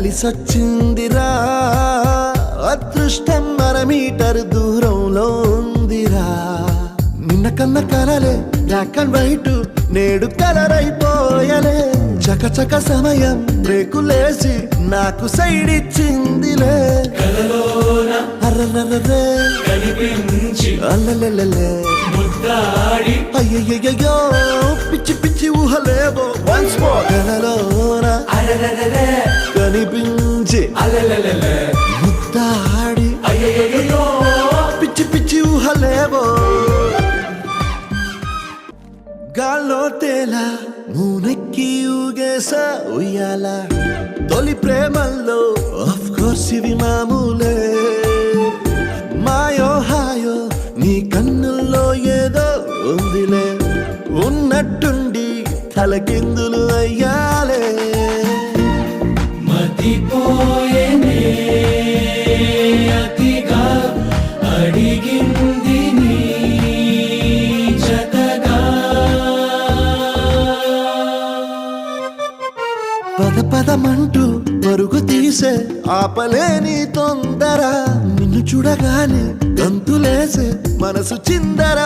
కలిసొచ్చిందిరా అదృష్టం మీటర్ దూరంలో ఉందిరా నిన్న కన్న కలలే బ్లాక్ అండ్ వైట్ నేడు కలర్ అయిపోయలే చకచక సమయం బ్రేకులేసి నాకు సైడ్ ఇచ్చిందిలే అర్రర్రర్రే కనిపించి అల్లలే ముద్దాడి అయ్యయ్యో పిచ్చి పిచ్చి ఊహలేవో వన్స్ మోర్ కలలోన అరెరెరెరె కనిపించి అలలలలే ముద్దాడి అయ్యయ్యో పిచ్చి పిచ్చి ఊహలేవో గాల్లో తేలా మూనెక్కి ఊగేసా ఉయ్యాల తొలి ప్రేమల్లో ఆఫ్ కోర్స్ ఇవి మామూలే మాయో హాయో నీ కన్నుల్లో ఏదో ఉందిలే ఉన్నట్టుండి తలకిందులు అయ్యాలే మతిపోయేనే అతిగా అడిగింది నీ జతగా పదమంటూ పరుగు తీసే ఆపలేని తొందర నిన్ను చూడగానే గంతులేసే మనసు చిందర